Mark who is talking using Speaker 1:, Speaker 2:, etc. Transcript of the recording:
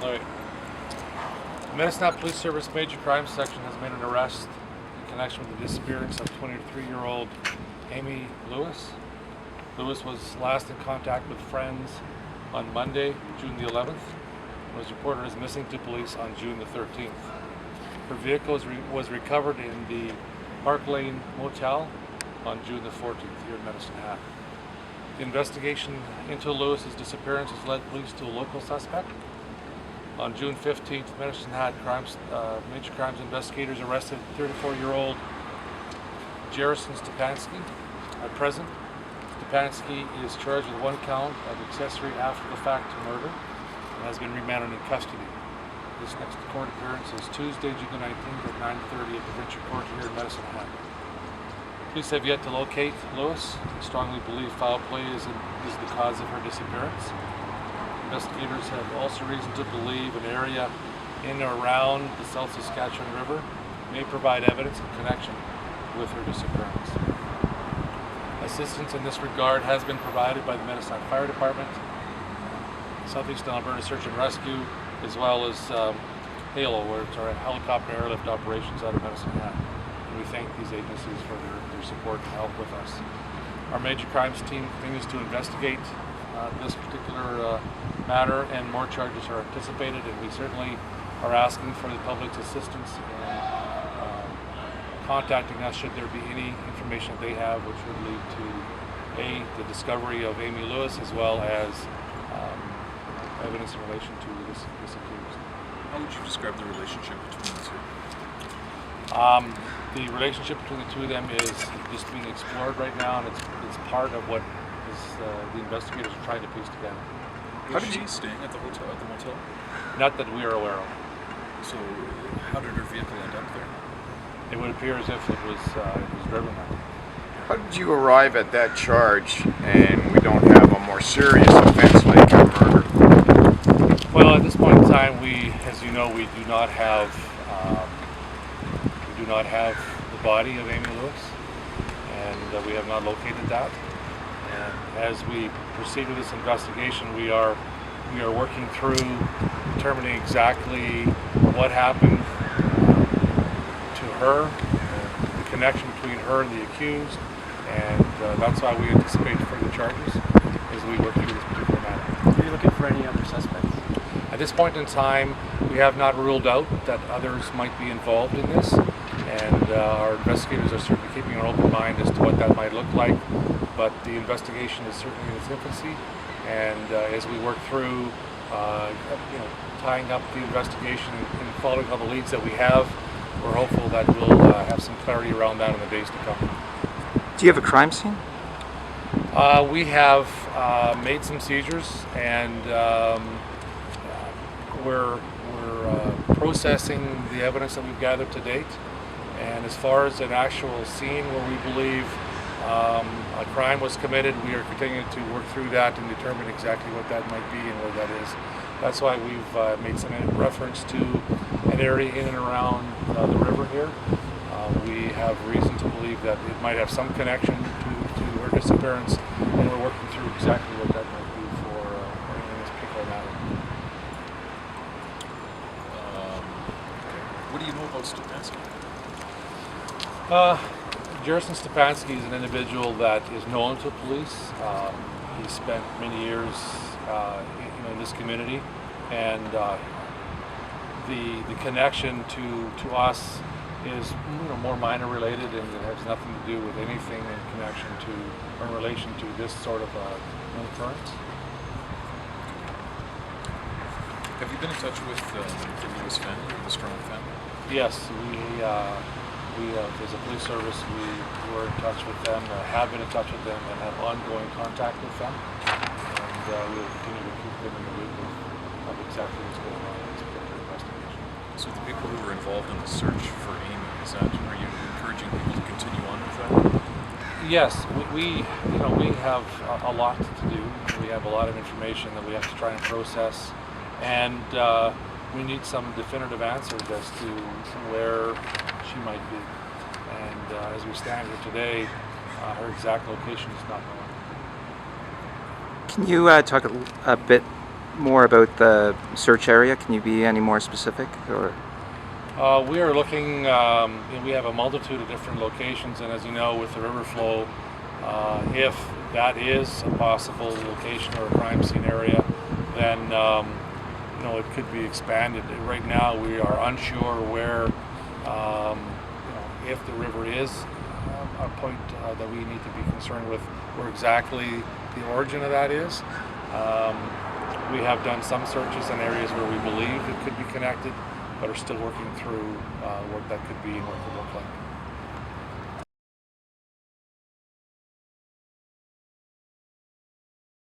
Speaker 1: All right. The Medicine Police Service Major Crimes Section has made an arrest in connection with the disappearance of 23-year-old Amy Lewis. Lewis was last in contact with friends on Monday, June the 11th, and was reported as missing to police on June the 13th. Her vehicle was recovered in the Park Lane Motel on June the 14th here in Medicine Hat. The investigation into Lewis's disappearance has led police to a local suspect. On June 15th, Medicine Hat major crimes investigators arrested 34-year-old Jerison Stepanski. At present, Stepanski is charged with one count of accessory after the fact to murder and has been remanded in custody. This next court appearance is Tuesday, June the 19th at 9:30 at the Provincial Court here in Medicine Hat. Police have yet to locate Lewis and strongly believe foul play is the cause of her disappearance. Investigators have also reason to believe an area in or around the South Saskatchewan River may provide evidence in connection with her disappearance. Assistance in this regard has been provided by the Medicine Fire Department, Southeastern Alberta Search and Rescue, as well as HALO, where it's our helicopter airlift operations out of Medicine Hat. And we thank these agencies for their support and help with us. Our major crimes team continues to investigate this particular matter, and more charges are anticipated, and we certainly are asking for the public's assistance in contacting us should there be any information that they have which would lead to the discovery of Amy Lewis, as well as evidence in relation to this accused.
Speaker 2: How would you describe the relationship between the two?
Speaker 1: The relationship between the two of them is just being explored right now, and it's part of what the investigators are trying to piece together.
Speaker 2: Was she staying at the hotel, at the motel?
Speaker 1: Not that we are aware of.
Speaker 2: So, how did her vehicle end up there?
Speaker 1: It would appear as if it was driven there.
Speaker 3: How did you arrive at that charge and we don't have a more serious offense like a murder?
Speaker 1: Well, at this point in time, as you know, we do not have the body of Amy Lewis, and we have not located that. And as we proceed with this investigation, we are working through determining exactly what happened to her, the connection between her and the accused, and that's why we anticipate further charges as we work through this particular matter.
Speaker 4: Are you looking for any other suspects?
Speaker 1: At this point in time, we have not ruled out that others might be involved in this, and our investigators are certainly keeping an open mind as to what that might look like, but the investigation is certainly in its infancy, and as we work through tying up the investigation and following all the leads that we have, we're hopeful that we'll have some clarity around that in the days to come.
Speaker 4: Do you have a crime scene?
Speaker 1: We have made some seizures, and we're processing the evidence that we've gathered to date. And as far as an actual scene where we believe a crime was committed, we are continuing to work through that and determine exactly what that might be and where that is. That's why we've made some reference to an area in and around the river here. We have reason to believe that it might have some connection to her disappearance, and we're working through exactly what that might be for in this particular matter.
Speaker 2: What do you know about Stepanski?
Speaker 1: Jerison Stepanski is an individual that is known to police. He spent many years in this community, and the connection to us is more minor related, and it has nothing to do with anything in connection to or in relation to this sort of occurrence.
Speaker 2: Have you been in touch with the Lewis family, the Strong family?
Speaker 1: Yes, we as a police service, we were in touch with them, have been in touch with them, and have ongoing contact with them, and we'll continue to keep them in the loop of exactly what's going on in this particular investigation.
Speaker 2: So the people who were involved in the search for Amy, are you encouraging people to continue on with that?
Speaker 1: Yes, we have a lot to do. We have a lot of information that we have to try and process, and we need some definitive answers as to where she might be. And as we stand here today, her exact location is not known.
Speaker 4: Can you talk a bit more about the search area? Can you be any more specific? Or
Speaker 1: We are looking, we have a multitude of different locations, and as you know, with the river flow, if that is a possible location or a crime scene area, then it could be expanded. Right now, we are unsure where, if the river is a point that we need to be concerned with, where exactly the origin of that is. We have done some searches in areas where we believe it could be connected, but are still working through what that could be and what it could look like.